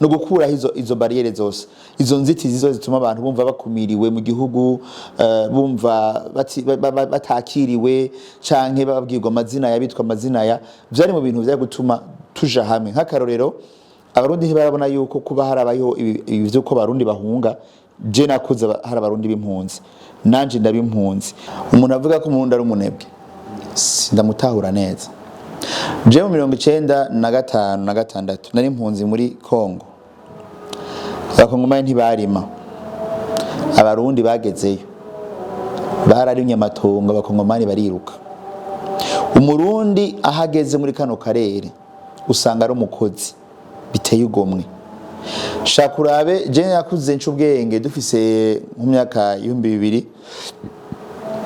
no gukura izo barriere zose, izo nzitizi zose zituma abantu bumva bakumiriwe mu gihugu, bumva batakiriwe canke babwirwa amazina yabitwa amazina ya, byari mu bintu bya gutuma tuja hamwe. Nk'akarorero abarundi ntibarabona yuko kuba harabayeho ibi byo ko abarundi bahunga, je nakuze hari abarundi b'impunzi, nanje ndabimpunzi. Umuntu avuga ko umurundi ari umunebwe sindamutahura neza. Je mu 1995 na 6 nari impunzi muri Kongo, abakongomani ntibarima, abarundi bagezeyo bararimye amatongo, abakongomani bariruka. Umurundi ahageze muri kano karere usanga ari umukozi biteye ugomwe. Shakurabe je yakuze ncubwenge dufise mu myaka 2000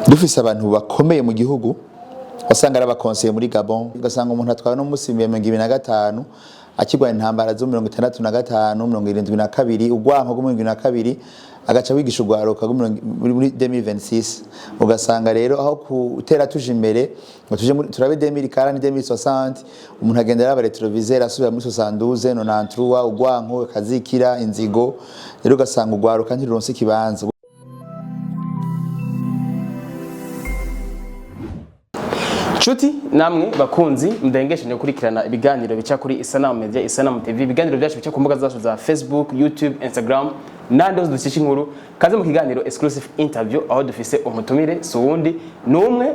dufise abantu bakomeye mu gihugu, basanga arabakonseye muri Gabon, ugasanga umuntu atwawe no musimbiye 2005 akigwa intambara zo 65 72 ugwanko go 72 agaca wigisha Rwaruka muri 2026. Ugasanga rero aho kutera tuje imbere ngo tuje turabe 2040 2060 umuntu agenda araba retroviseur asubira muri 72 93 ugwanko kazikira inzigo, rero ugasanga Rwaruka ntironse kibanza. Chuti namwe bakunzi mdengeshe nyokurikirana ibiganiro bica kuri Isanamu Media, Isanamu TV, ibiganiro byacu bica ku mbuga zacu za Facebook, YouTube, Instagram nande dushisha inkuru. Kaze mu kiganiro exclusive interview aho dufise umutumire suwundi numwe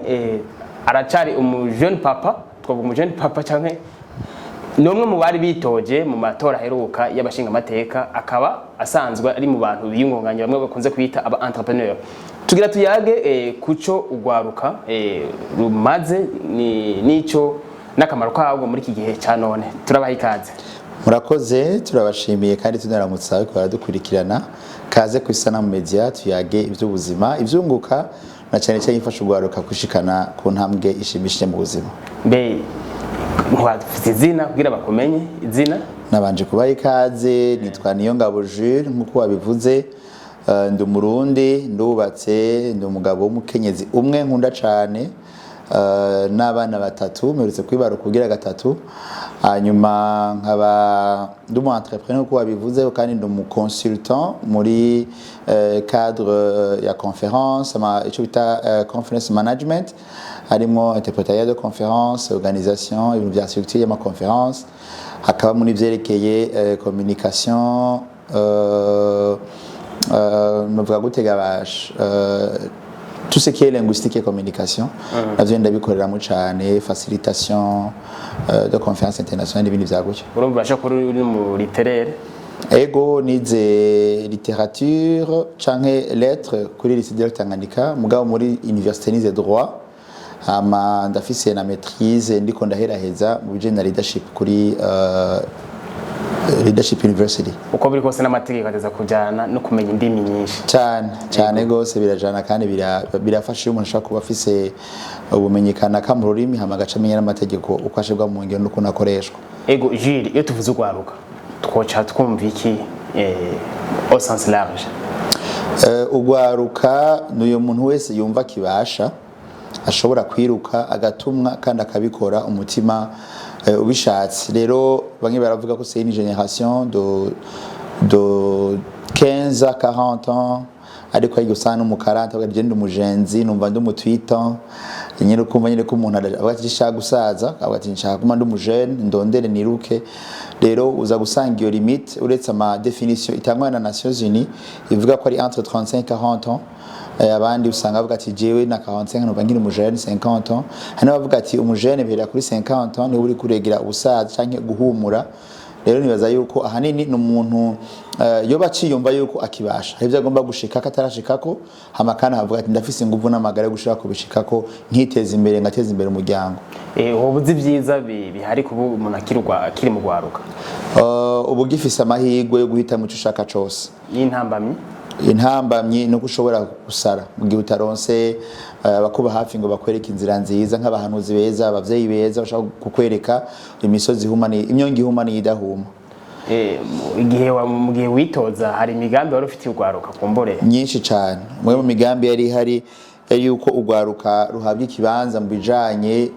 aracari jeune papa, twavuga jeune papa canke numwe mu bari bitoje mu matora heruka y'abashinga amateka, akaba asanzwe ari mu bantu biyungunganye bamwe bakunze kwita aba entrepreneur. Tugira tuyage kuco Rwaruka rumaze nico nakamaro kawo muri iki gihe cya none. Turabaha ikaze. Murakoze, turabashimiye kandi tunaramutsa ko baradukurikirana. Kaze ku Isanamu Media tuyage iby'ubuzima, ibyunguka na cyane cyane ifasha Rwaruka kushikana ku ntambwe ishimishije mu buzima. Mbe ntwafite izina kugira bakomenye izina? Nabanje kubaha ikaze, nitwa Niyongabo Jules nkuko wabivuze. Ndi umurundi, ndubatse, ndi umugabo w'umukenyezi umwe nkunda cyane, n'abana batatu mperutse kwibaruka kugira gatatu. Hanyuma nkaba ndi umu entrepreneur ko wabivuze, kandi ndi umu consultant muri cadre ya conférence, icyo bita conference management, harimo Entrepreneurial de conférence, organisation, ibintu bya structure y'ama conférence, hakaba muri byerekeye communication, novuga gutega bash tout ce qui est linguistique et communication, navyo ndabikoreramo cyane, facilitation de conférence internationale n'ibindi byagutyo. Urumva basha kuri mu littéraire? Ego nize littérature canke lettres kuri lycée de Tanganyika, mugabo muri université nize droit, hama ndafise na maîtrise ndiko ndaheraheza mu bijanye na leadership kuri Leadership University. Uko biri kose n'amategeko ateza kujana no kumenya indimi nyinshi cyane gose birajana, kandi birafasha umuntu ashaka kuba afise ubumenyekana ka mu rurimi hama gacamenya n'amategeko uko ashebwa mu ngendo nuko nakoreshwa. Ego Jules, iyo tuvuze Rwaruka twoca twumva iki au sens large? Rwaruka n'uyo muntu wese yumva kibasha ashobora kwiruka agatumwa kandi akabikora umutima ubishatse. Rero bamwe baravuga ko c'est une génération de 15 à 40 ans, ariko ari gusana mu 40 bagenda umujenzi, numva ndi mu 8 ans, nyine kumva nyine ko umuntu abati shaka gusaza, abati nshaka kuma ndi umujene ndondere niruke. Rero uza gusanga iyo limite uretse ama definition itangwa na Nations Unies ivuga ko ari entre 35 et 40 ans. Abandi usanga bavuga ati jewe na 45 no bangire umujene 50 ans, hano bavuga ati umujene bihera kuri 50 ans ni uri kuregera ubusaza canke guhumura. Rero nibaza yuko ahanini n'umuntu yo baciyumva yuko akibasha ivyo agomba gushika katarashikako, hama kana havuga ati ndafise inguvu n'amagara gushaka kubishikako, nkiteza imbere ngateza imbere umuryango. Ubuzi byiza bihari kuba umuntu akiri mu Rwaruka? Ubu gifise amahirwe yo guhita mu cyo ushaka cyose. Intambamyi no gushobora gusara mu gihe utaronse bakuba hafi ngo bakwereka inzira nziza, nk'abahanuzi beza, abavyeyi beza bashaka kukwereka imisozi ihumani, imyongi ihumani idahuma. Mu gihe witoza hari imigambi wari ufitiye Rwaruka kumbore? Nyinshi cyane. Mwe mu migambi yari hari yuko urwaruka ruhabwa ikibanza mu bijanye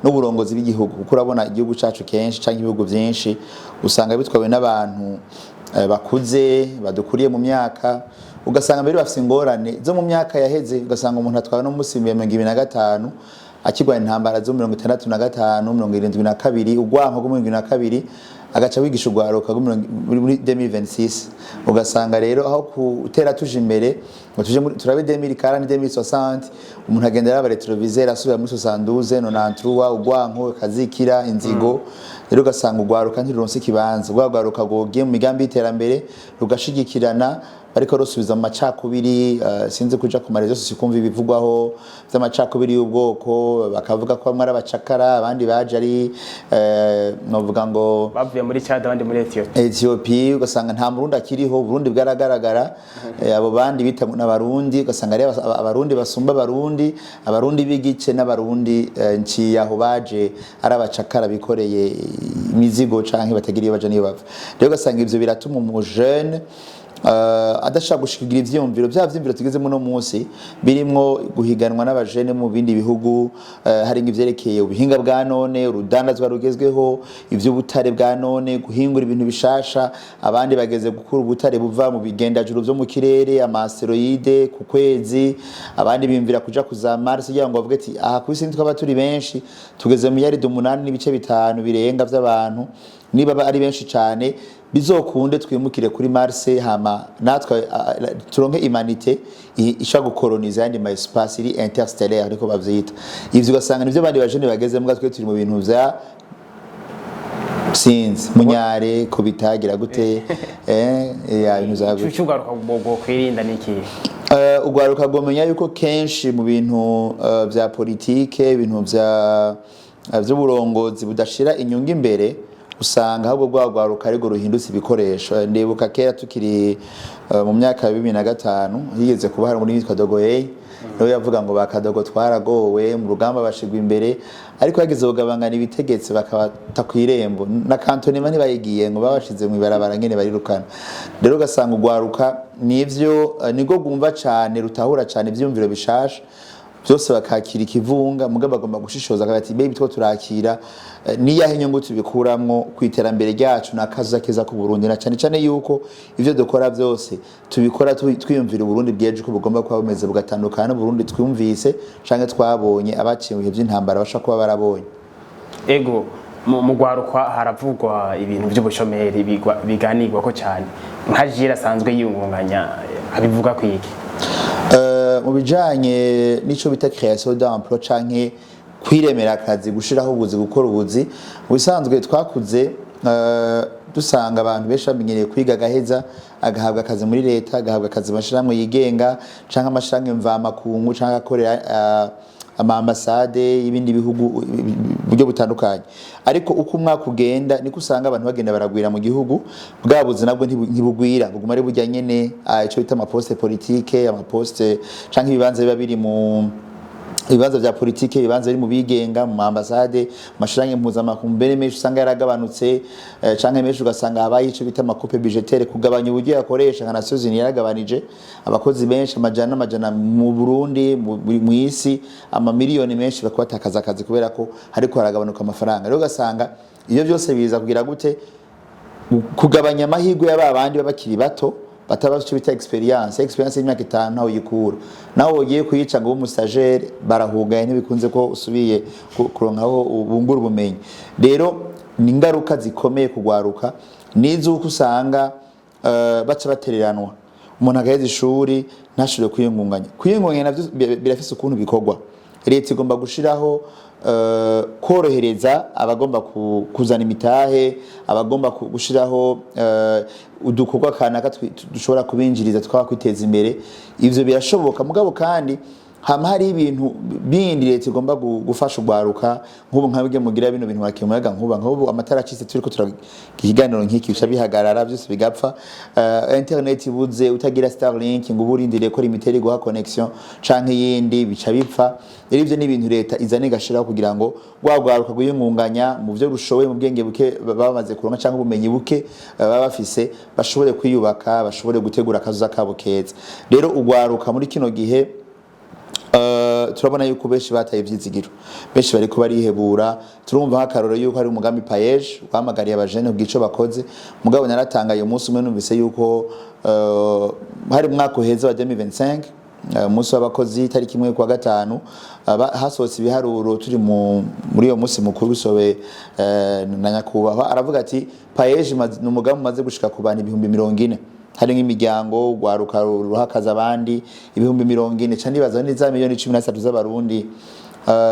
n'uburongozi bw'igihugu, kuko urabona igihugu cacu kenshi canke ibihugu byinshi usanga bitwawe n'abantu bakuze badukuriye mu myaka, ugasanga mbere bafite ingorane zo mu myaka yaheze, ugasanga umuntu atwawe no musi 2025 akigwa intambara zo 65 72 ugwanko go 72 agaca wigisha urwaruka muri 2026, ugasanga rero aho kutera tuje imbere ngo tuje turabe 2040 2060 umuntu agenda yaba retroviseur asubira muri 72 93 ugwanko kazikira inzigo. Rero ugasanga urwaruka ntiruronse ikibanza, urwaruka gogiye mu migambi y'iterambere rugashigikirana ariko rusubiza mu macakubiri, sinze kuja ku marezo sikumva ibivugwaho by'amacakubiri y'ubwoko, bakavuga ko bamwe arabacakara abandi baje ari novuga ngo bavuye muri Chad abandi muri Ethiopia, ugasanga nta Burundi akiriho, Burundi bwaragaragara, abo bandi bita n'abarundi, ugasanga ari abarundi basumba abarundi bigice n'abarundi nciyaho baje arabacakara bikoreye imizigo canke batagiriye baje niyo bava. Rero ugasanga ivyo biratuma mu jeune adashaka gushikigira ivyumviro vy'imviro tugezemo no munsi birimwo guhiganwa n'abajene mu bindi bihugu, hari ngivyerekeye ubuhinga bwa none, urudandazwa rugezweho, ivy'ubutare bwa none, guhingura ibintu bishasha, abandi bageze gukura ubutare buva mu bigendajuru vyo mu kirere, amasteroide ku kwezi, abandi bimvira kuja kuza Mars kugira ngo bavuge ati aha kwisi twaba turi benshi tugeze mu yari 8 n'ibice 5 birenga vy'abantu, niba ari benshi cyane bizokunde twimukire kuri Mars, hama natwe turonke humanité ishaka gukoloniza yandi ma espace iri interstellaire ariko bavyita. Ivyo ugasanga nivyo bandi bajene bageze mbwa twe turi mu bintu vya sinzi munyare kubitagira gute ya bintu zawe cyugaruka bwo kwirinda niki ugwaruka gomenya yuko kenshi mu bintu vya politique, ibintu vya vy'uburongozi budashira inyungu imbere, usanga ahubwo rwagwaruka ariko ruhindutse ibikoresho. Ndibuka kera tukiri mu myaka ya 2005 higeze kuba hari muri yitwa Dogoye, no yavuga ngo bakadogo twaragowe mu rugamba bashigwa imbere, ariko yageze kugabangana ibitegetse bakabata kwirembo na cantonnement ntibayigiye ngo babashize mu ibarabara ngene barirukana. Rero ugasanga urwaruka nivyo nigo gumva cyane rutahura cyane ivyumviro bishasha byose bakakira ikivunga, mugabo bagomba gushishoza akabati baby two turakira niyahe nyungu tubikuramwo kwiterambere ryacu nakaza keza ku Burundi, na cyane cyane yuko ivyo dukora byose tubikora twiyumvira Burundi bweje ko bugomba kuba bumeze bugatandukana Burundi twumvise canke twabonye abaciye mu by'intambara basha kuba barabonye. Ego mu Rwaruka haravugwa ibintu by'ubushomeri biganirwa ko cyane, nka Jules asanzwe yiyungunganya abivuga kwiki mu bijanye nico bita création d'emploi canke kwiremera akazi, gushiraho ubuzi, gukora ubuzi. Ubisanzwe twakuze dusanga abantu benshi bamenyereye kwiga gaheza agahabwa akazi muri leta, agahabwa akazi mashiramwe yigenga canke amashiramwe mva makungu canke akorera amambasade y'ibindi bihugu buryo butandukanye. Ariko uko umwaka ugenda niko usanga abantu bagenda baragwira mu gihugu, bwabuze nabwo ntibugwira, buguma ari burya nyene ico bita amaposte politique, amaposte canke ibibanza biba biri mu ibibanza vya politique, ibibanza biri mu bigenga mu ambasade, mashirange mpuzamakungu mbere menshi usanga yaragabanutse, canke menshi ugasanga habaye ico bita amakupe budgetaire, kugabanya uburyo yakoresha nka Nations Unies yaragabanije abakozi benshi amajana mu Burundi mu isi, amamiliyoni menshi bakwatakaza akazi kubera ko hariko haragabanuka amafaranga. Rero ugasanga iyo byose biza kugira gute kugabanya amahirwe y'ababandi babakiri bato batabasho bita experience y'imyaka 5 naho yikura, naho ugiye kuyica ngo umustajere barahugaye ntibikunze ko usubiye kuronkaho ubungura ubumenyi. Rero ni ingaruka zikomeye kugwaruka nizo usanga baca batereranwa, umuntu agaheza ishuri ntashobore kwiyungunganya navyo birafise ukuntu bikorwa. Leta igomba gushiraho korohereza abagomba kuzana imitahe, abagomba gushiraho udukorwa kanaka dushobora kubinjiriza twaba kwiteza imbere. Ivyo birashoboka, mugabo kandi hama hari ibintu bindi leta igomba gufasha urwaruka, nk'ubu nkabige mugira bino bintu bakimuraga nk'ubu amatara acitse turiko turakiganiro nk'iki bisha bihagarara byose bigapfa, internet ibuze utagira Starlink ngo uburindire ko limiteri guha connection canke yindi bica bipfa. Rero ivyo ni ibintu leta izane gashiraho kugira ngo rwagwaruka guyungunganya mu byo rushoboye mu bwenge buke bamaze kuronka canke ubumenyi buke baba bafise, bashobore kwiyubaka, bashobore gutegura akazuza kabo keza. Rero urwaruka muri kino gihe turabona yuko benshi bataye ivyizigiro, benshi bariko barihebura. Turumva nk'akaroro yuko hari umugambi payeje wamagariye abajene ubwico bakoze, mugabo naratangaye umunsi umwe numvise yuko hari mwaka uheze wa 2025 umunsi w'abakozi tariki imwe kwa gatanu hasohotse ibiharuro turi muri iyo munsi mukuru bisobe na nyakubahwa aravuga ati payeje ni umugambi umaze gushika ku bantu 40,000 hari nk'imiryango Rwaruka ruhakaza abandi 40,000 cyane baza neza miliyoni 13 z'abarundi.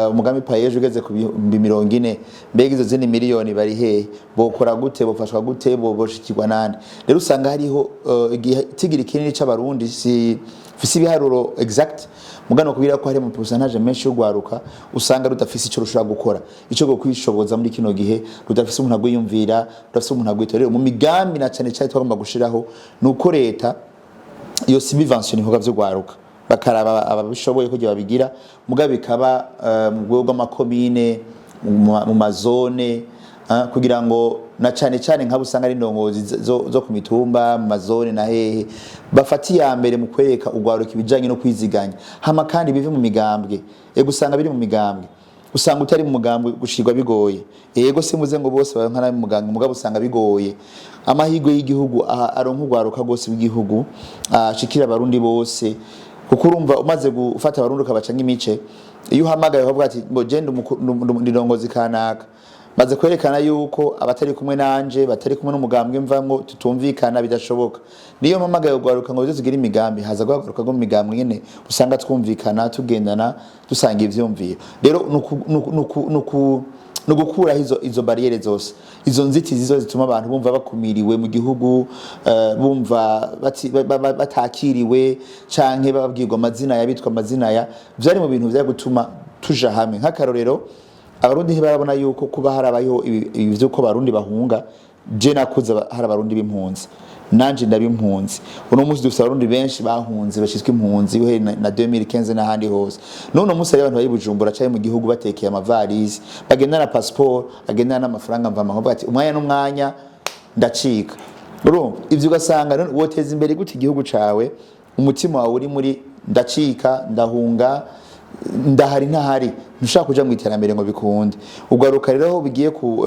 Umugambi payeje ugeze ku 40,000 mbega izo zindi miliyoni bari hehe, bokora gute, bofashwa gute, boshikirwa nande? Rero usanga hariho igitigiri kinini c'abarundi si fisi biharuro exact mugano kubira ko hari mu pourcentage menshi y'Urwaruka usanga rudafise ico rushobora gukora, ico go kwishoboza muri kino gihe rudafise umuntu agwiyumvira, rudafise umuntu agwitorera mu migambi na cyane cyane twagomba gushiraho nuko leta iyo subvention ibikorwa vy'Urwaruka bakaraba ababishoboye kugira babigira mugabe bikaba mu rwego rw'amakomine mu mazone kugira ngo na cyane cyane nk'abo usanga ari ndongozi zo ku mitumba mu mazone na hehe bafati ya mbere mu kwereka Urwaruka ibijanye no kwiziganya hama kandi bive mu migambwe usanga biri mu migambwe usanga utari mu mugambwe gushirwa bigoye yego simuze ngo bose bankana mu mugambwe mugabo usanga bigoye amahirwe y'igihugu aronka Urwaruka rwose w'igihugu ashikira abarundi bose kuko urumva umaze gufata abarundi ukabaca nk'imice iyo uhamagaye bavuga ati ngo genda ndongozi kanaka maze kwerekana yuko abatari kumwe nanje batari kumwe n'umugambwe mvamwo tutumvikana bidashoboka niyo mpamagaye Rwaruka ngo zigira imigambi haza guhaguruka go mu migambwe nyene usanga twumvikana tugendana dusanga ivyumviro rero no gukura izo barriere zose izo nzitizi zose zituma abantu bumva bakumiriwe mu gihugu bumva batakiriwe canke babwirwa amazina yabitwa amazina ya byari mu bintu bya gutuma tuja hamwe nk'akarorero abarundi ntibarabona yuko kuba harabayeho ibyo ko abarundi bahunga je nakuze hari abarundi b'impunzi nanje ndabimpunzi uno munsi dufite abarundi benshi bahunze bashizwe impunzi uhe na 2015 n'ahandi hose none munsi ari abantu bari Bujumbura cyaye mu gihugu batekeye amavarisi bagenda na passport agenda n'amafaranga mva amaho bati umwanya n'umwanya ndacika urumva ivyo ugasanga woteza imbere gute igihugu cawe umutima wawe uri muri ndacika ndahunga ndahari ntahari ntushaka kuja mu iterambere ngo bikunde Urwaruka rero bigiye ku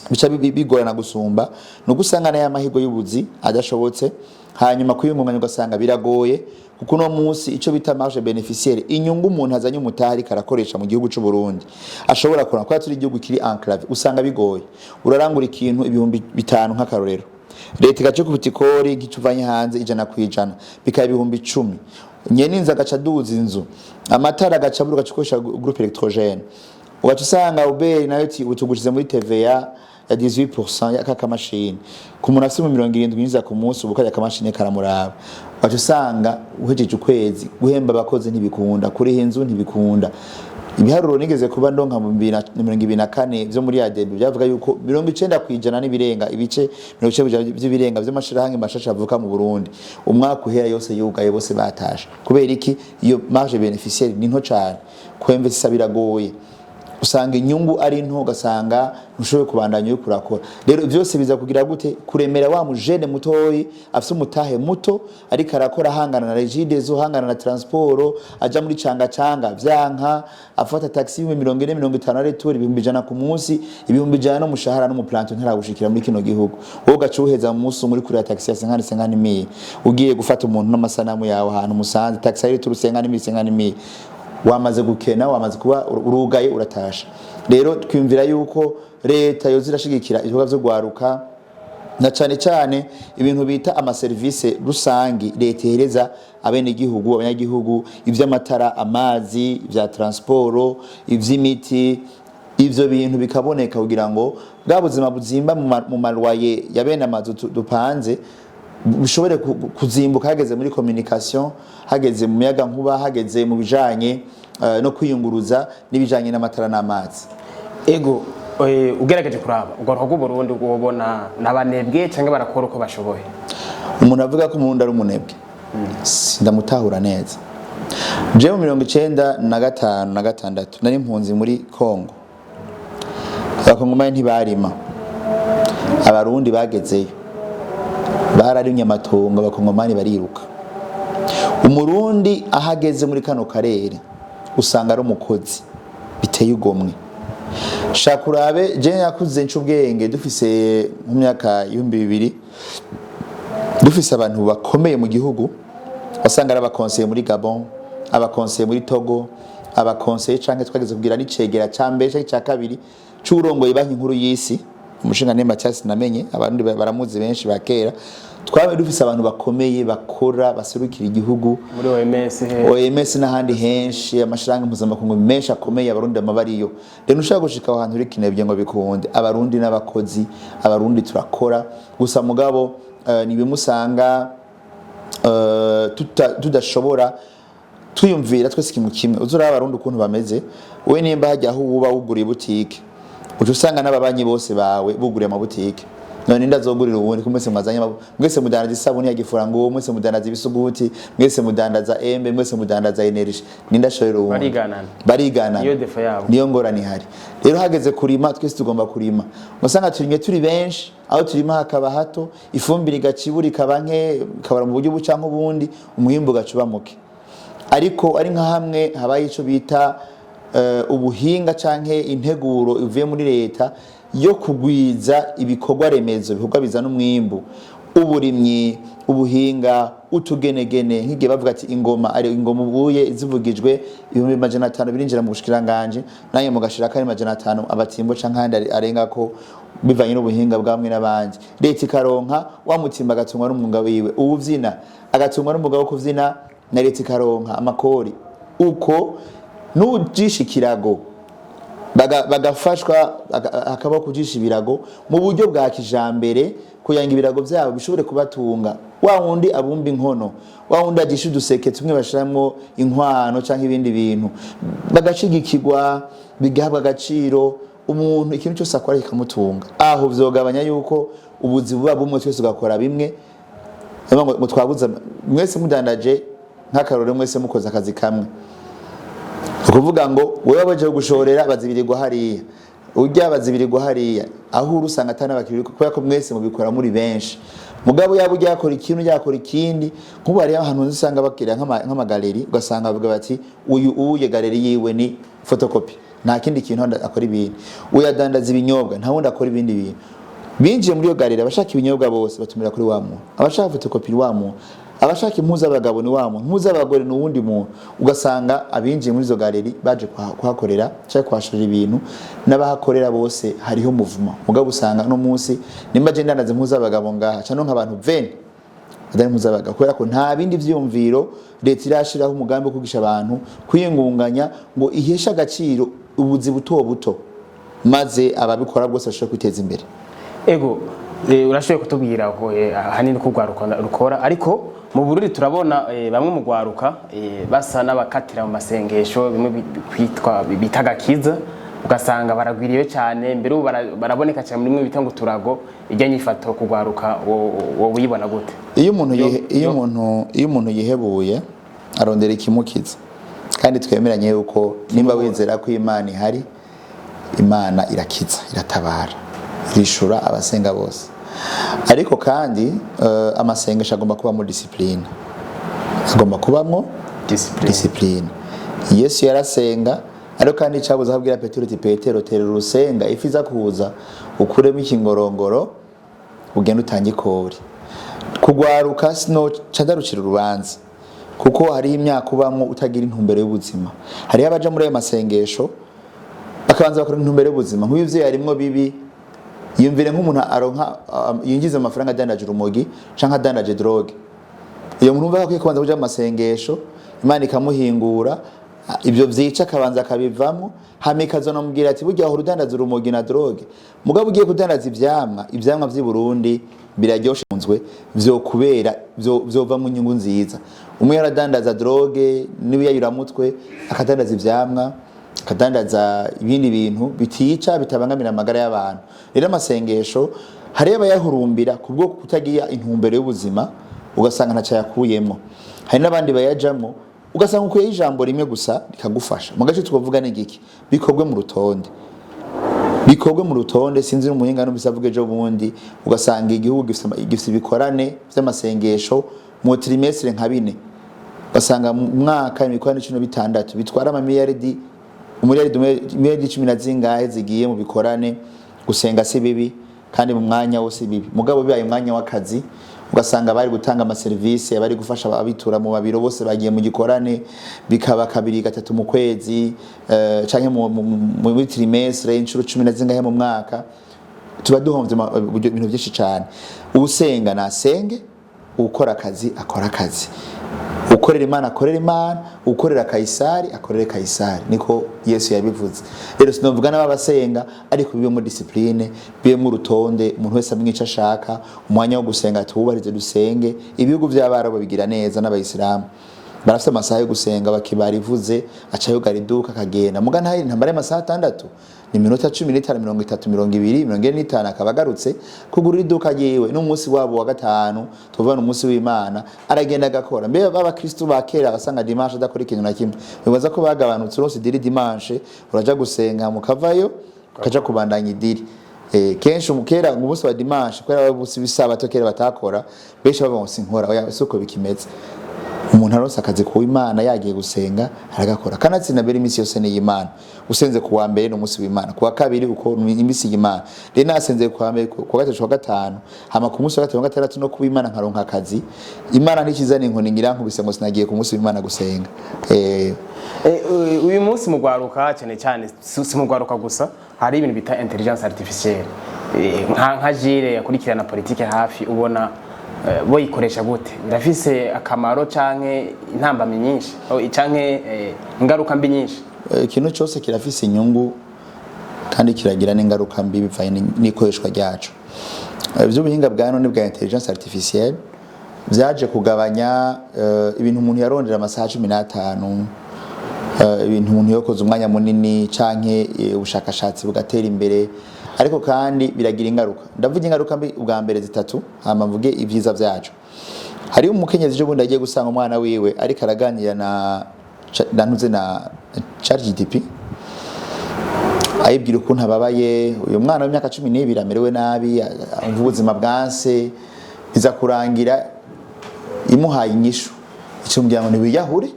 bica bigorana gusumba no gusanga na amahirgo y'ubuzi adashobotse hanyuma kuyungunganya ugasanga biragoye kuko no munsi ico bita marge bénéficiaire inyungu umuntu azanye umutari karakoresha mu gihugu cy'u Burundi ashobora kurana kwa turi igihugu kiri enclave usanga bigoye urarangura ikintu 5,000 nk'akarorero leta gace ku butikori gicuvanye hanze ijana kwijana bikaba 10,000 nyeninza gaca duza inzu amatara gaca buru gacikoresha groupe électrogène ugaca usanga uberi nayo utugushize muri TVA ya 18% y'aka machine ku muntu afite 70 ku munsi ubuka ya kamashine karamuraba ugaca usanga uhejeje ukwezi guhemba abakozi ntibikunda kuri inzu ntibikunda ibiharuro nigeze kuba ndonka mu 2024 byo muri ADB byavuga yuko 90% n'ibirenga ibice 90% by'ibirenga by'amashirahamwe mashasha avuka mu Burundi umwaka uhera yose yugaye bose batasha kubera iki iyo marge bénéficiaire ni nto cyane kwemvesa biragoye usanga inyungu ari nto gasanga ntushoboye kubandanya yo kurakora rero byose biza kugira gute kuremera wa mujene mutoyi afite umutahe muto ariko arakora hangana na regide zo hangana na transport aja muri canga vyanka afata taxi 40-50 ari turi 100 ku munsi 100 no mushahara no mu planto ntaragushikira muri kino gihugu wowe gacuheza mu munsi muri kuri taxi ya 50 ugiye gufata umuntu n'amasanamu yawe ahantu musanze taxi ari turu 50 wamaze gukena wamaze kuba urugaye uratasha rero twimvira yuko leta yo zirashigikira ibikorwa byo Rwaruka na cyane cyane ibintu bita ama service rusangi leta hereza abene gihugu abanyagihugu ivy'amatara amazi vya transport ivy'imiti ivyo bintu bikaboneka kugira ngo bwa buzima buzimba mu marwaye ya bene amazu dupanze bishobore kuzimbuka hageze muri communication hageze mu miyaga nkuba hageze mu bijanye no kwiyunguruza nibijanye n'amatara n'amazi ego ugerageje kuraba Urwaruka rw'u Burundi ubona nabanebwe cyangwa barakora uko bashoboye umuntu avuga ko umuntu ari umunebwe ndamutahura neza je mu 1995 na 6 nari impunzi muri Kongo abakongomani ntibarima abarundi bagezeyo bararimye amatongo abakongomani bariruka umurundi ahageze muri kano karere usanga ari umukozi biteye ugomwe. Shaka urabe je yakuze ncubwenge dufise mu myaka 2000 dufise abantu bakomeye mu gihugu basanga ari abakonseye muri Gabon, abakonseye muri Togo, abakonseye canke twageze kugira n'icegera ca mbere canke ca kabiri c'urongoye banki nkuru y'isi umushinga ne Mathias namenye abantu baramuzi benshi bakera. Twabe dufise abantu bakomeye bakora baserukira igihugu muri OMS n'ahandi henshi amashiranga mpuzamakungu menshi akomeye Abarundi amabariyo. Rero ushaka gushika ahantu uri kinebye ngo bikunde Abarundi n'abakozi, Abarundi turakora gusa mugabo nibimusanga tudashobora twiyumvira twese kimwe kimwe. Uzura Abarundi ukuntu bameze we nimba hajya aho uba wuguriye butike ucu usanga n'ababanyi bose bawe buguriye amabutike none ndazogurira ubundi kumwese mwazanye mwese mudandaza isabuni ya gifuranga mwese mudandaza ibisuguti mwese mudandaza embe mwese mudandaza energy nindashorera ubundi barigana niyo ngorane hari. Rero hageze kurima twese tugomba kurima musanga turinye turi benshi aho turima hakaba hato ifumbire igaciburi kabanke kabara mu buryo bucanka ubundi umwimbo gacuba muke ariko ari nka hamwe habaye ico bita ubuhinga canke integuro ivuye muri leta yo kugwiza ibikorwa remezo bikorwa bizana umwimbu uburimyi ubuhinga utugenegene nk'igihe bavuga ati ingoma ari ingoma ubuye zivugijwe 1500 birinjira mu bushikiranganje naye mugashira kari 500 abatimbo canke handi arenga ko bivanye n'ubuhinga bwamwe nabanje leta ikaronka wa mutimba gatungwa n'umwunga wiwe ubuvyina agatungwa n'umugabo kuvyina na leta ikaronka amakori uko n'ujisha ikirago bagafashwa hakaba kujisha ibirago mu buryo bwa kijambere kuyanga ibirago byabo bishobore kubatunga wa wundi abumba inkono wa wundi agisha uduseke tumwe bashiramo inkwano canke ibindi bintu bagashigikirwa bigahabwa agaciro umuntu ikintu cyose akora kikamutunga aho vyogabanya yuko ubuzi buba bumwe twese ugakora bimwe ngo twabuza mwese mudandaje nk'akarore mwese mukoza akazi kamwe ukuvuga ngo wewe baje gushorera bazibirirwa hariya urya bazibirirwa hariya aho urusanga atana bakiri kubera ko mwese mubikora muri benshi mugabo yabo yakora ikintu yakora ikindi nkuba hari ahantu usanga bakira nk'amagaleri ugasanga bavuga bati uye galeri yiwe ni photocopy nta kindi kintu akora ibintu uyadandaza ibinyobwa nta wundi akora ibindi bintu binjiye muri yo galeri abashaka ibinyobwa bose batumira kuri wa muntu abashaka photocopy wa muntu abashaka impuza abagabo ni wa muntu impuza abagore ni uwundi muntu ugasanga abinjiye muri zo galeri baje kuhakorera cyangwa kwashorera ibintu n'abahakorera bose hariho muvuma mugabo usanga no munsi nimba je ndandaze impuza abagabo ngaha cyane nk'abantu 20 adari impuza abagabo kubera ko nta bindi vyumviro leta irashiraho umugambi wo kugisha abantu kwiyengunganya ngo ihesha agaciro ubuzi buto buto maze ababikora bose bashobora kwiteza imbere. Ego urashoboye kutubwira ko hanini ko Rwaruka rukora ariko mu Burundi turabona bamwe mu Rwaruka basa n'abakatira mu masengesho bimwe kwitwa bitagakiza ugasanga baragwiriye cyane mbere baraboneka cyane muri bita ngo turago ijya nyifato ku Rwaruka wo uyibona gute? Iyo umuntu yihebuye arondera ikimukiza kandi twemeranye yuko nimba wizera ko Imana ihari Imana irakiza iratabara rishura abasenga bose ariko kandi amasengesho agomba kuba mu discipline agomba kubamo discipline. Yesu yarasenga ariko kandi cyabuze abwira Petero ati Petero terera urusenga ifiza kuza ukuremo ikingorongoro ugenda utangikori kugwaruka sino cadarucira urubanza kuko hari imyaka ubamwe utagira intumbero y'ubuzima hari abaja muri ayo masengesho bakabanza bakora intumbero y'ubuzima nk'ibyo yarimwo bibi yumvire nk'umuntu aronka yinjiza amafaranga adandaje urumogi canka adandaje drogue iyo muntu bava kubanza kuja mu masengesho Imana ikamuhingura ibyo vyica kabanza kabivamo hamikazo namubwira ati burya aho udandaza urumogi na drogue mugabo ugiye kudandaza ivyamwa vy'i Burundi biraryoshe munzwe vyo kubera vyova mu nyungu nziza umwe yaradandaza drogue n'ibiyayuramutwe akadandaza ivyamwa akadandaza ibindi bintu bitica bitabangamira amagara y'abantu. Rero amasengesho hari abayahurumbira kubwo kutagiya intumbero y'ubuzima ugasanga ntaca yakuyemo hari n'abandi bayajamo ugasanga ukuye ijambo rimwe gusa rikagufasha mu gace tuvuga n'igiki bikogwe mu rutonde sinzi n'umuhinga no bisavuge ejo bundi ugasanga igihugu gifite ibikorane by'amasengesho mu trimestre nka 4 ugasanga mu mwaka imikoranire 16 bitwara ama miliyaridi miliyaridi 10 na zingahe zigiye mu bikorane gusenga si bibi kandi mu mwanya wose bibi mugabo bibaye umwanya w'akazi ugasanga bari gutanga ama service bari gufasha abitura mu babiro bose bagiye mu gikorane bikaba kabiri gatatu mu kwezi canke mu trimestre inshuro 10 na zingahe mu mwaka tuba duhomvye ibintu byinshi cyane usenga nasenge ukora akazi akora akazi ukorera Imana akorera Imana ukorera Kaisari akorera Kaisari niko Yesu yabivuze rero sinovuga n'abasenga ariko bibe mu discipline bibe mu rutonde umuntu wese amwica ashaka umwanya wo gusenga tubarize dusenge ibihugu by'abarabo bigira neza n'abayisilamu barafite amasaha yo gusenga bakibarivuze aca yugariduka kagenda muga ntaye ntambare amasaha 6 ni minota 15 30 20 45 akabagarutse kugurira iduka yewe n'umunsi wabo wa gatanu tuvuga n'umunsi w'Imana aragenda agakora mbe baba Kristo bakera basanga dimanche adakora ikintu na kimwe bibaza ko bagabanutse rose diri dimanche uraja gusenga mukavayo kaja kubandanya idiri kenshi umukera umunsi wa dimanche kwera babusi bisabato kera batakora besha babonse inkora oya suko bikimeze umuntu arose akazi ku Imana yagiye gusenga aragakora kanatsinda mbere imisi yose ni Imana usenze ku wa mbere n'umunsi w'Imana ku wa kabiri uko imisi y'Imana rero nasenze ku wa mbere ku gatatu ku gatanu hama ku munsi wa gatatu gatandatu no ku Imana nkaronka akazi Imana ntikizana inkoni ngira nkubise ngo sinagiye ku munsi w'Imana gusenga uyu munsi mu Rwaruka cyane si mu Rwaruka gusa hari ibintu bita intelligence artificielle nka Jules yakurikirana politike hafi ubona boyikoresha gute birafise akamaro canke intambamye nyinshi canke ingaruka mbi nyinshi ikintu cyose kirafise inyungu kandi kiragira n'ingaruka mbi bivanye n'ikoreshwa ryacu ivy'ubuhinga bwa none bwa intelligence artificielle byaje kugabanya ibintu umuntu yarondera amasaha 15 ibintu umuntu yokoze umwanya munini canke ubushakashatsi bugatera imbere ariko kandi biragira ingaruka ndavuga ingaruka mbi ubwa mbere zitatu hama mvuge ivyiza byacu hari umukenyezi je bundi agiye gusanga umwana wiwe ariko araganira na ChatGPT ayibwira ukuntu ababaye uyu mwana w'imyaka 12 amerewe nabi ubuzima bwanse biza kurangira imuhaye inyishu icyo mbyamo ni wiyahure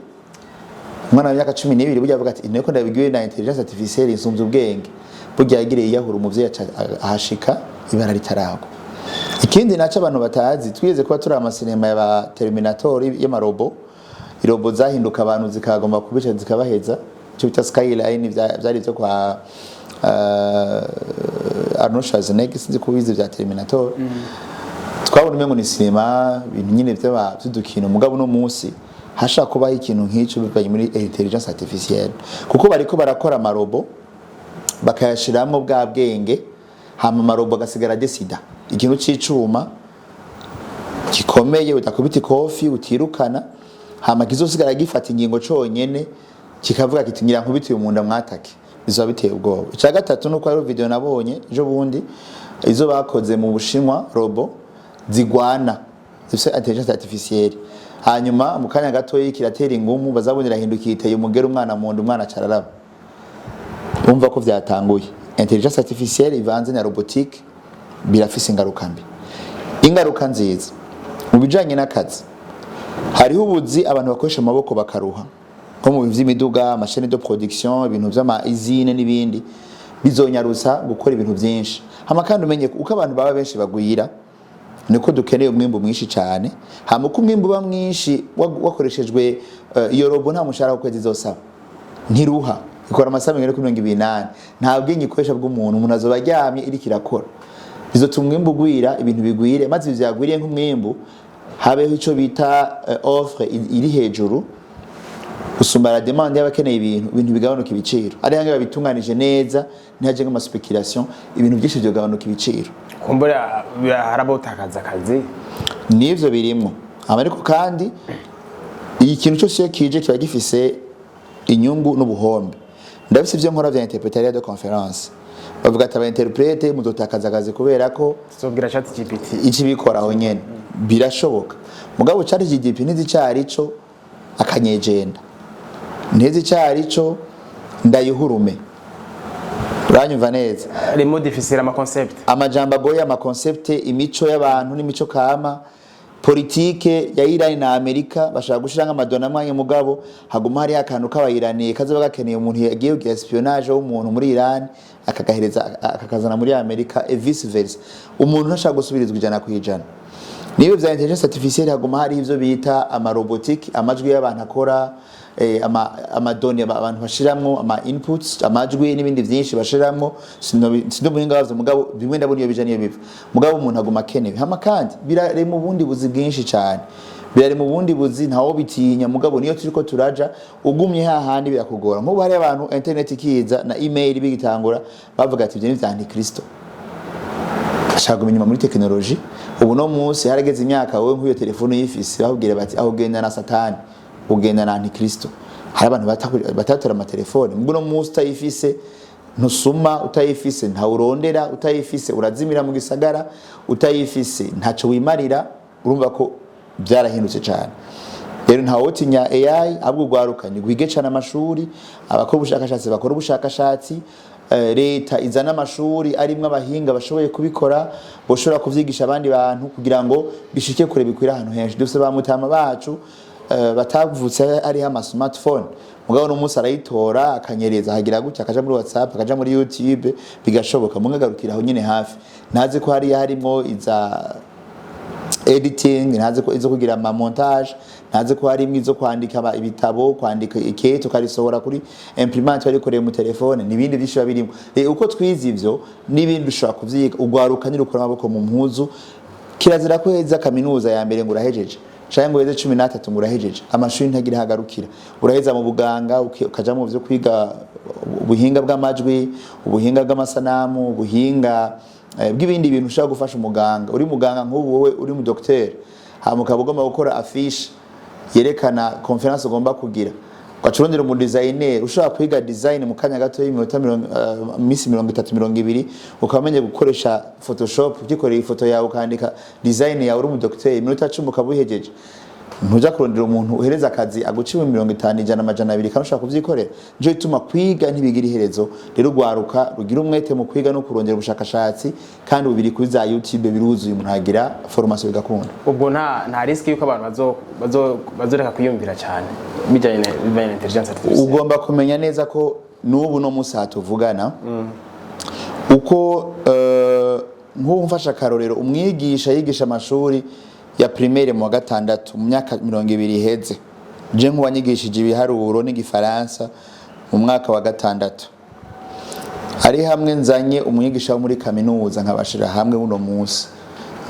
umwana w'imyaka 12 burya avuga ati niko ndabigiwe na intelligence artificielle insumza ubwenge burya yagiriye yahura umuvyeyi ahashika ibara ritarago ikindi naco abantu batazi twigeze kuba turi amasinema ya Terminator y'amarobo irobo zahinduka abantu zikagomba kubica zikabaheza cyo bita Skyline byari byo kwa Arnold Schwarzenegger sinzi kubizi bya Terminator twabona umengo ni sinema ibintu nyine by'udukino mugabo no munsi hashaka kubaho ikintu nk'icyo bivanye muri intelligence artificielle kuko bariko barakora amarobo bakayashiramo bwa bwenge hama amarobo gasigara desida ikintu c'icuma gikomeye udakubita ikofi utirukana hama kizosigara gifata ingingo conyene kikavuga kiti ngira nkubitiye umunda mwatake bizoba biteye ubwoba ica gatatu nuko ari video nabonye ejo bundi izo bakoze mu Bushinwa robo zigwana zifise intelligence artificielle hanyuma mu kanya gato yikiratera ingumu bazabonera hindukiye iteye umugera umwana mu nda umwana cararaba umva ko vyatanguye intelligence artificielle ivanze na robotique birafise ingaruka mbi ingaruka nziza mu bijanye n'akazi hariho ubuzi abantu bakoresha amaboko bakaruha nko mu vy'imiduga amashene de production ibintu vy'ama usine n'ibindi bizonyarusa gukora ibintu byinshi hama kandi umenye uko abantu baba benshi bagwira niko dukeneye umwimbo mwinshi cyane hama uko umwimbo ba mwinshi wakoreshejwe iyo robo nta mushahara wo kwezi zosaba ntiruha ikora amasaha 28 nta bwenge ikoresha bw'umuntu azoba aryamye iri kirakora bizotuma umwimbo gwira ibintu bigwire maze byagwiriye nk'umwimbo habeho ico bita offre iri hejuru usumba la demande y'abakeneye ibintu bigabanuka ibiciro ari hange babitunganije neza ntihaje nk'ama speculation ibintu byinshi byo gabanuka ibiciro kumbura harabotakaza akazi nivyo birimo ariko kandi ikintu cyose iyo kije kiba gifise inyungu n'ubuhombe ndabise ivyo nkora vya Entrepreneurial de conférence bavuga ati aba interprete mudotakaza akazi kubera ko tuzobwira ChatGPT iki bikoraho nyene birashoboka mugabo ChatGPT nizicarico akanyejenda nizicarico ndayuhurume uranyumva neza remodifisira ama concept amajambo agoye ama concept imico y'abantu n'imico kama politike ya Iran na Amerika bashaka gushira nk'amadona mwanye mugabo haguma hari akantu k'abayiraniye kazoba gakeneye umuntu yagiye kugira espionage w'umuntu muri Iran akagahereza akakazana muri Amerika et vice versa umuntu ntashaka gusubirizwa ijana ku ijana. Niyo vya intelligence artificielle haguma hari ivyo bita amarobotique amajwi y'abantu akora amadoni abantu bashiramwo ama inputs amajwi n'ibindi vyinshi bashiramwo sindo muhinga bavyo mugabo bimwe ndabona iyo bijaniye biva mugabo umuntu aguma kenewe hama kandi birare mu bundi buzi bwinshi cyane birare mu bundi buzi ntawo bitinya mugabo niyo turiko turaja ugumye hahandi birakugora nk'ubu hari abantu internet ikiza na email bigitangura bavuga ati ivyo ni vya Antikristo ashaka kumenyuma muri technology ubu no munsi harageze imyaka wowe nk'iyo telefone yifise bahubwira bati aho genda na satani ugenda na Antikristo hari abantu batatora amatelefone mbwo no munsi utayifise ntusuma utayifise nta urondera utayifise urazimira mu gisagara utayifise ntaco wimarira urumva ko byarahindutse cyane rero nta wotinya AI abwo Rwaruka ni gwige cyane amashuri abakora ubushakashatsi bakora ubushakashatsi leta izana amashuri arimwe abahinga bashoboye kubikora boshobora kuvyigisha abandi bantu kugira ngo bishike kure bikwira ahantu henshi dufise bamutama bacu batavutse ari ama smartphone mugabo no musa arayitora akanyereza hagira gutya akaja muri WhatsApp akaja muri YouTube bigashoboka mungagarukira aho nyene hafi naze ko hari harimo iza editing naze ko izo kugira ama montage naze ko harimo izo kwandika ibitabo kwandika iketo karisohora kuri implement bari koreye mu telefone nibindi byishura birimo uko twize ivyo nibindi ushobora kuvyiga Rwaruka nirukora amaboko mu mpuzu kirazira ko heza kaminuza ya mbere ngo urahejeje cyangwa ngo heze 13 ngo urahejeje amashuri ntagira hagarukira uraheza mu buganga ukaja mu byo kwiga ubuhinga bw'amajwi ubuhinga bw'amasanamu ubuhinga bw'ibindi bintu ushaka gufasha umuganga uri muganga nk'ubu wowe uri mu docteur hamuka bugomba gukora affiche yerekana conference ugomba kugira wacurondera mu designer ushaka kwiga design mu kanya gato y'iminota misi 30-20 ukamenye gukoresha Photoshop ukikorera ifoto yawe ukandika design yawe uri mu docteur iminota 10 ukabuhejeje ntuja kurondera umuntu uhereza akazi aguciwe 50 ijana amajana 2 kandi ushaka kuvyikorera nje ituma kwiga ntibigira iherezo rero Rwaruka rugira umwete mu kwiga no kurondera ubushakashatsi kandi ubiri kuri za YouTube biruzuye umuntu agira formation bigakunda ubwo nta risk yuko abantu bazoreka kuyumvira cyane bijanye na intelligence artificielle ugomba kumenya neza ko nubu no musa tuvugana uko nk'umfasha karorero umwigisha yigisha amashuri ya primaire mu gatandatu mu myaka 20 iheze je nk'uwanyigishije ibiharuro n'igifaransa mu mwaka wa gatandatu ari hamwe nzanye umwigisha wo muri kaminuza nkabashira hamwe uno munsi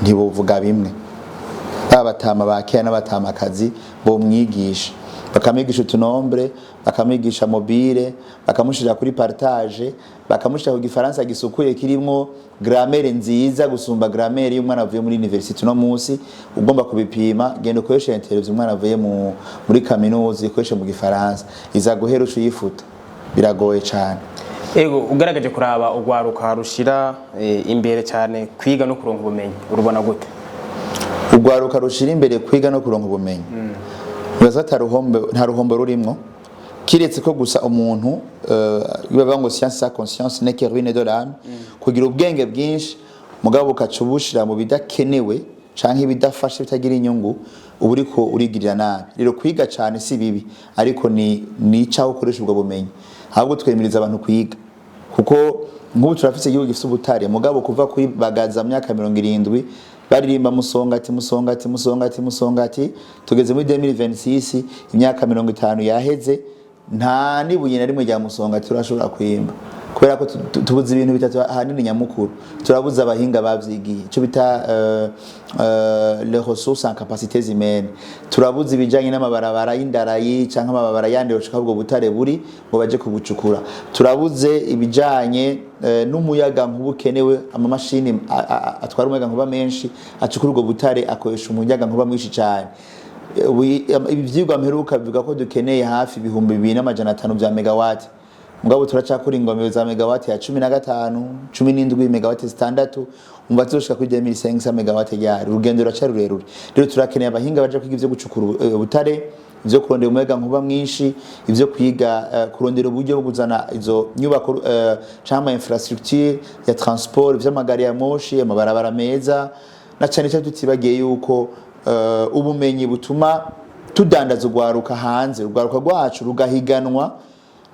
ntibuvuga bimwe babatama bakera n'abatama akazi bo mwigisha bakamigisha utunombre bakamigisha mobile bakamushira kuri partage bakamushira ku gifaransa gisukuye kirimo grammaire nziza gusumba grammaire y'umwana avuye muri university no munsi ugomba kubipima genda ukoresha interview umwana avuye muri kaminuza ikoresha mu gifaransa iza guhera uyifuta biragoye cyane ego ugaragaje kuraba Rwaruka rushira imbere cyane kwiga no kuronka ubumenyi urubona gute Rwaruka rushira imbere kwiga no kuronka ubumenyi nta ruhombo rurimwo kiretse ko gusa umuntu bibavuga ngo science sa conscience n'est que ruine de l'âme kugira ubwenge bwinshi mugabo ukacubushira mu bidakenewe canke ibidafashe bitagira inyungu uburiko urigirira nabi rero kwiga cyane si bibi ariko ni cyaho ukoresha ubwo bumenyi ahubwo twemiriza abantu kwiga kuko nk'ubu turafise igihugu gifite ubutare mugabo kuva kuri bagaza myaka 70 baririmba musongati tugeze muri 2026 imyaka 50 yaheze nta nibuye na rimwe rya musongati turashobora kwimba kubera ko tubuze ibintu bitatu hanini nyamukuru turabuza abahinga bavyigiye cyo bita les ressources en capacités humaines turabuza ibijanye n'amabarabara y'indarayi canke amabara yandi yoshika ubwo butare buri ngo baje kubucukura turabuze ibijanye n'umuyaga nkubukenewe amamashini atwara umuyaga nkuba menshi acukura ubwo butare akoresha umuyaga nkuba mwinshi cyane ibyigwa mperuka bivuga ko dukeneye hafi 2500 bya megawatt mugabo turacakura ingomero za megawatt ya 15 17 megawatt 6 umva tuzoshika kuri 2500 megawatt ya rugendo racari rurerure rero turakeneye abahinga baje kwiga ivyo gucukura ubutare ivyo kurondera umuyaga nkuba mwinshi ivyo kwiga kurondera uburyo bwo kuzana izo nyubako cyangwa infrastructure ya transport vy'amagari ya moshi amabarabara meza na cyane cyane tutibagiye yuko ubumenyi butuma tudandaza urwaruka hanze, urwaruka rwacu rugahiganwa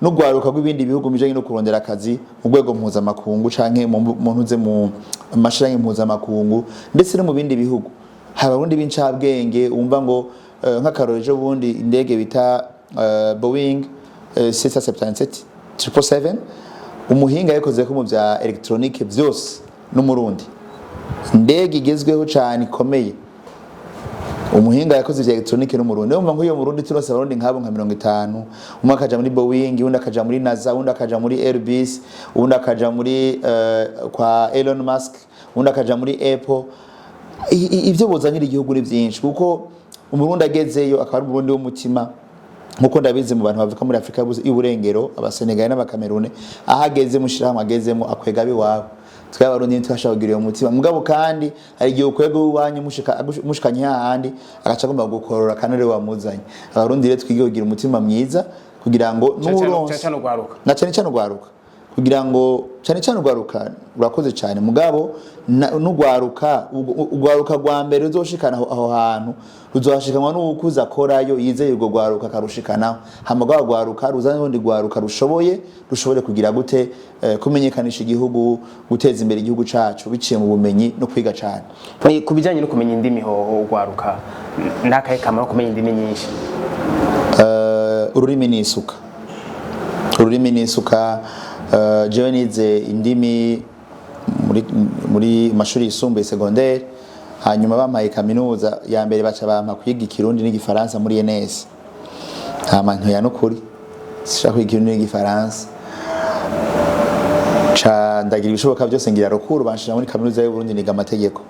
n'urwaruka rw'ibindi bihugu bijanye no kurondera akazi mu rwego mpuzamakungu canke mu ntuze mu mashirahamwe mpuzamakungu ndetse no mu bindi bihugu. Haba Abarundi b'incabwenge umva ngo nk'akarorejo bundi indege bita Boeing 777 777 umuhinga yakoze ko mu bya electronique byose n'umurundi, indege igezweho cyane ikomeye umuhinga yakoze bya electronique n'umurundi. Umva ngo iyo murundi turose Abarundi nkabo nka 50, umwe akaja muri Boeing, undi akaja muri NASA, undi akaja muri Airbus, undi akaja muri kwa Elon Musk, undi akaja muri Apple. Ibyo bozanira igihugu ni byinshi kuko umurundi agezeyo akaba ari umurundi w'umutima nkuko ndabizi mu bantu bavuka muri Afrika y'uburengero abasenegal n'abakamerune ahageze mushirahamwe agezemo akwega biwabo twa Abarundi twashagiriye umutima mugabo kandi ari gihe ukwego uwanyu mushikanye hahandi agaca agomba gukorora kanere wamuzanye. Abarundi rero twigiye kugira umutima mwiza kugira ngo n'uronse na cyane urwaruka kugira ngo cyane urwaruka rurakoze cyane mugabo n'urwaruka rwa mbere ruzoshikana aho hantu ruzohashikanwa n'ukuza korayo yizeye urwo rwaruka karushikanaho hamaga rwaruka ruzana n'undi rwaruka rushobore kugira gute kumenyekanisha igihugu guteza imbere igihugu cacu biciye mu bumenyi no kwiga cyane. Kubijanye no kumenya indimi hoho rwaruka ndakaye kamaro kumenya indimi nyinshi. Ururimi n'isuka jewe nize indimi muri mashuri yisumbuye secondaire hanyuma bampaye kaminuza ya mbere baca bampa kwiga ikirundi n'igifaransa muri ENS. Ntamantu ya nukuri sishaka kwiga ikirundi n'igifaransa ca ndagira ibishoboka byose ngira rukuru banshira muri kaminuza y'u Burundi niga amategeko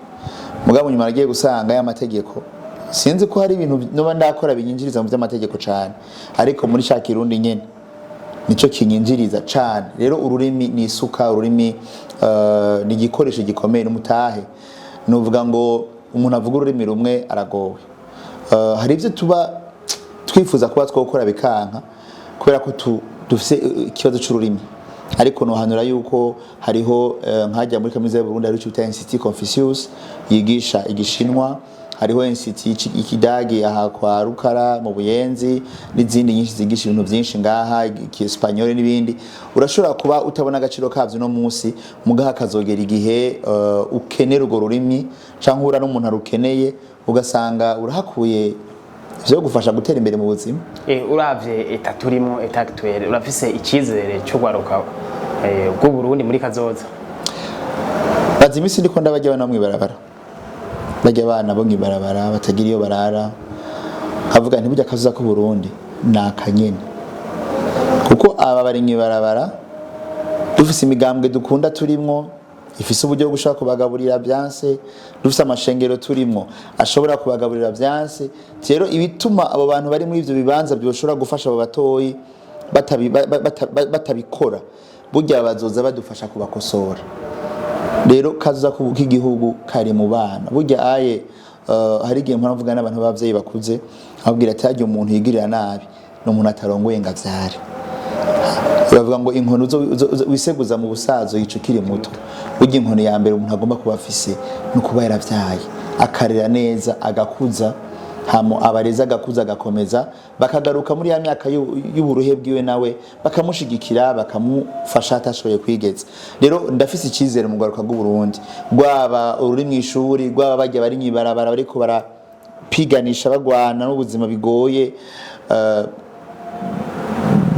mugabo nyuma nagiye gusanga ya mategeko sinzi ko hari ibintu noba ndakora binyinjiriza mu by'amategeko cyane ariko muri sha kirundi nyene nico kinyinjiriza cyane. Rero ururimi ni isuka, ururimi ni igikoresho gikomeye n'umutahe. Nuvuga ngo umuntu avuga ururimi rumwe aragowe. Hari ibyo tuba twifuza kuba twokora bikanka kubera ko dufise ikibazo cy'ururimi ariko no hanura yuko hariho nkajya muri kaminuza y'u Burundi ari cyo bita Institut Confucius yigisha igishinwa, hariho Institut ikidagi aha kwa Rukara mu Buyenzi n'izindi nyinshi zigisha ibintu byinshi ngaha ikiespanyol n'ibindi. Urashobora kuba utabona agaciro kavyo no munsi mugaha kazogera igihe ukenera urwo rurimi canke ura n'umuntu arukeneye ugasanga urahakuye byo gufasha gutera imbere mu buzima. Uravye etaturimo etactuel urafise ikizere cyo gwaruka bwo Burundi muri kazoza. Bazimisi ndiko ndabajya bana mwibarabara bajya abana bo ngibarabara batagira iyo barara kavuga nti burya kazuza ko Burundi nakanyene kuko aba bari ngibarabara dufise imigambwe dukunda turimo ifise uburyo bwo gushaka kubagaburira byanse dufise amashengero turimo ashobora kubagaburira byanse. Rero ibituma abo bantu bari muri ivyo bibanza byoshobora gufasha abo batoyi batabikora burya bazoza badufasha kubakosora. Rero kazuza kubuka igihugu kari mu bana burya aye hari igihe mpora mvuga n'abantu bavyeyi bakuze ababwira ati hajye umuntu yigirira nabi no umuntu atarongoye ngavyare bavuga ngo inkono wiseguza mu busazo yicukire muto burya inkono ya mbere umuntu agomba kuba afise no kuba yaravyaye akarera neza agakuza hamo abareza agakuza agakomeza bakagaruka muri ya myaka y'uburuhe bwiwe nawe bakamushigikira bakamufasha atashoboye kwigeza. Rero ndafise ikizere mu gwaruka rw'u Burundi rwaba ururi mu ishuri rwaba bajya bari nyibarabara bariko barapiganisha bagwana n'ubuzima bigoye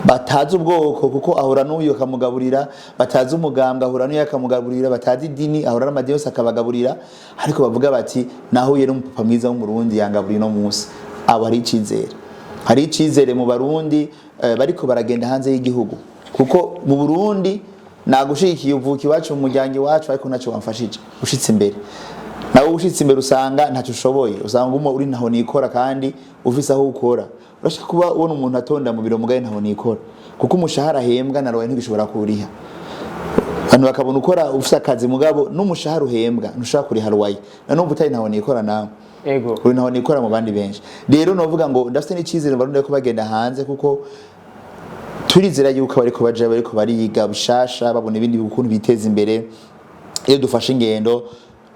batazi ubwoko kuko ahura n'uyu akamugaburira batazi umugambwe ahura n'uyu akamugaburira batazi idini ahura n'amadini yose akabagaburira ariko bavuga bati nahuye n'umupapa mwiza w'umurundi yangaburira no munsi. Abo hari icizere mu Barundi bariko baragenda hanze y'igihugu kuko mu Burundi nagushikiye uvuki wacu mu muryango wacu ariko naco wamfashije ushitse imbere nawe ushitse imbere usanga ntacyo ushoboye usanga umo uri naho nikora kandi ufise aho ukora urashaka kuba ubona umuntu atonda mu biro mugaye ntaho nikora kuko umushahara hembwa narowe ntigishobora kuriha abantu bakabona ukora ufise akazi mugabo n'umushahara uhembwa ntushaka kuriha rwaye nanumva utari ntaho nikora nawe ego uri naho nikora mu bandi benshi. Rero novuga ngo ndafite n'ikizere Barundi ko bagenda hanze kuko turizera yuko bariko baje bariko bariga bishasha babona ibindi bikuntu biteza imbere iyo dufashe ingendo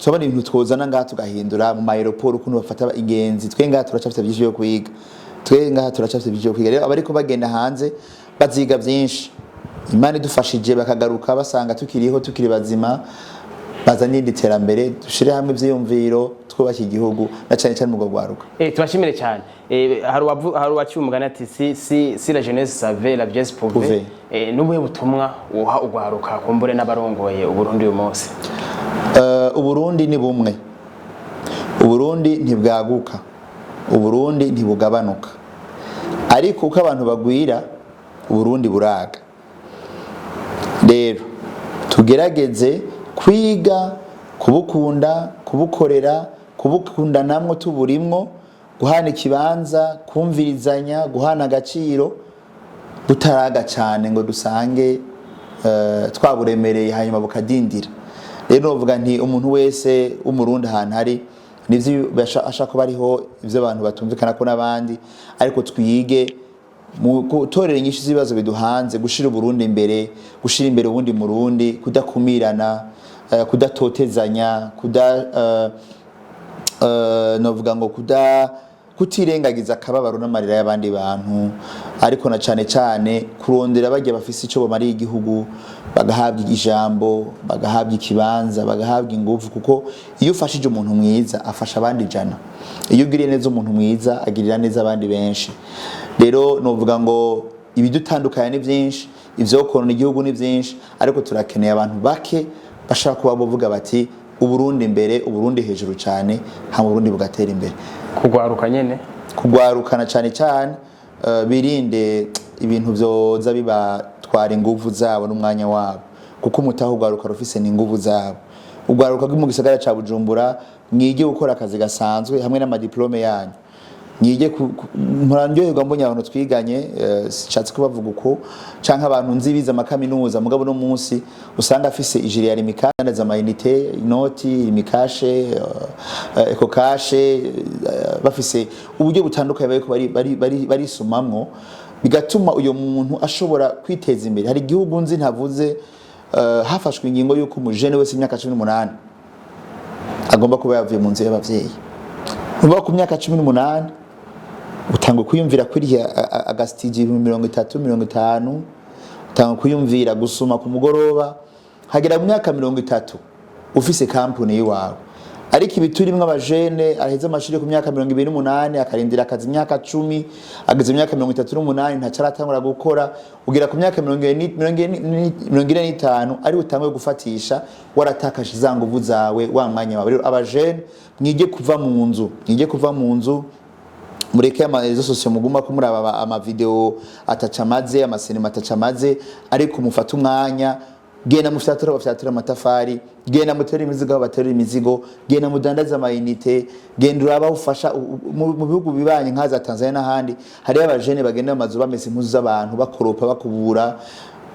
tubona ibintu twozana ngaha tugahindura mu aeroport ukuntu bafata ingenzi twe ngaha turacafite byinshi byo kwiga rero abariko bagenda hanze baziga byinshi Imana idufashije bakagaruka basanga tukiri bazima bazanye iterambere dushire hamwe ivyiyumviro twubaka igihugu na cyane cyane mu Rwaruka. Tubashimire cyane. Hari waciye umugani ati si la jeunesse savait la vieillesse pouvait. Nubuhe butumwa uha Rwaruka kumbure n'abarongoye Uburundi uyu munsi? Uburundi ni bumwe. Uburundi ntibwaguka. Uburundi ntibugabanuka. Ariko uko abantu bagwira Uburundi buraga. Rero tugerageze kwiga kubukunda kubukorera kubukunda namwe tuburimwo guhana ikibanza kumvirizanya guhana agaciro dutaraga cyane ngo dusange twaburemereye hanyuma bukadindira. Rero novuga nti umuntu wese umurundi ahantu hari nivyo ashaka bariho ivyo abantu batumvikana ko nabandi ariko twige mu gutorera inyinshi z'ibibazo biduhanze gushira Uburundi imbere gushira imbere ubundi murundi kudakumirana kudatotezanya novuga ngo kutirengagiza akababaro n'amarira y'abandi bantu ariko na cyane kurondera bajya bafise ico bamariye igihugu bagahabwa ijambo bagahabwa ikibanza bagahabwa ingufu kuko iyo ufashije umuntu mwiza afasha abandi jana iyo ugiriye neza umuntu mwiza agirira neza abandi benshi. Rero novuga ngo ibidutandukanye ni byinshi ivyo korona igihugu ni byinshi ariko turakeneye abantu bake bashaka kuba bavuga bati Uburundi imbere Uburundi hejuru cyane ha Burundi bugatera imbere kugwaruka nyene kugwarukana cyane birinde ibintu byoza bibatwara ingufu zabo n'umwanya wabo kuko umutaho ugwaruka rufise n'ingufu zabo ugwaruka mu gisagara ca Bujumbura mwige gukora akazi gasanzwe hamwe n'amadiplome yanyu nyige murandyoherwa mbonye abantu twiganye shatse kubavuga uko canka abantu nzibiza amakaminuza mugabo no munsi usanga afise ijiri ya limikanda za mainite inoti limikashe eko kashe bafise uburyo butandukanye bari sumamwo bigatuma uyo muntu ashobora kwiteza imbere. Hari igihugu nzi ntavuze hafashwe ingingo yuko umujene wese imyaka 18 agomba kuba yavuye mu nzira y'abavyeyi uba ku myaka 18 utangwa kuyumvira kuri agastigi 30-50 utangwa kuyumvira gusuma ku mugoroba hagera mu myaka 30 ufise company yiwawe ariko ibiturimwe abajene aheze amashuri ku myaka 28 akarindira akazi imyaka 10 ageze imyaka 38 ntacaratangura gukora ugira ku myaka 45 ari utangwe gufatisha waratakaje zanguvu zawe wa mwanya wawe. Rero abajene mwige kuva mu nzu mureke amarezo sosio muguma ko muraba ama video atacamaze ama cinema atacamaze ariko mufata umwanya gena mufyatura amatafari gena mutera imizigo batera imizigo gena mudandaza amayinite genda uraba ufasha mu bihugu bibanye nkaza Tanzania n'ahandi hari abajene bagenda amazu bameze impuzu z'abantu bakoropa bakubura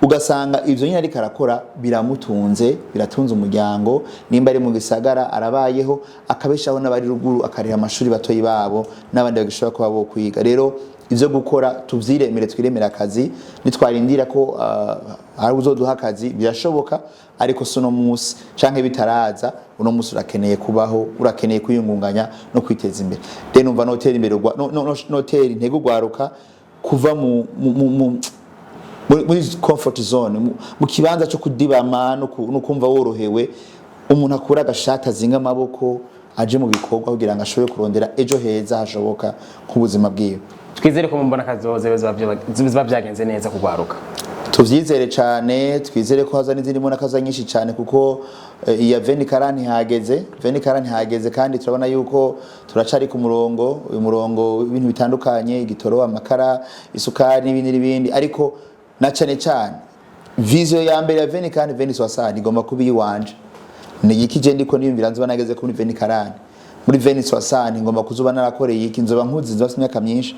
ugasanga ivyo nyine ari karakora biramutunze biratunze umuryango nimba ari mu gisagara arabayeho akabeshaho n'abari ruguru akarira amashuri batoyi babo n'abandi bagishobora kuba bo kwiga. Rero ivyo gukora tuvyiremere twiremera akazi nitwarindira ko ari uzoduha akazi birashoboka ariko sono musi canke bitaraza uno musi urakeneye kubaho urakeneye kwiyungunganya no kwiteza imbere. Rero numva notera imbere notera intego Rwaruka kuva muri comfort zone mu kibanza cyo kudibama no kumva worohewe umuntu akura agashata zinga amaboko aje mu bikorwa kugira ngo ashobore kurondera ejo heza hashoboka nk'ubuzima bwiwe. Twizere ko mumbona kazoze biba byagenze neza kugwaruka tuvyizere cyane twizere ko haza n'izindi mbona kaza nyinshi cyane kuko iya 20 hageze kandi turabona yuko turacari ku murongo uyu murongo ibintu bitandukanye igitoro amakara isukari n'ibindi ariko na cyane vision ya mbere ya 20 igomba kuba iwanje ni iki je ndiko niyumvira nzoba nageze kuri 20 muri 20 ngomba kuzuba narakoreye iki nzoba nkuzi nzoba imyaka myinshi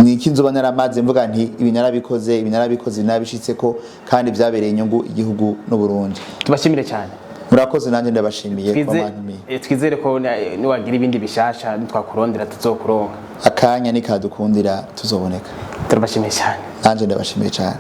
ni iki nzoba naramaze mvuga nti ibi narabikoze nabishitseko kandi byabereye inyungu igihugu no Burundi. Tubashimire cyane murakoze nanjye ndabashimiye kwa mantumiye twizere ko niwagira ibindi bishasha nitwakurondera tuzokuronka akanya nikadukundira tuzoboneka. Turabashimiye cyane nanjye ndabashimiye cyane.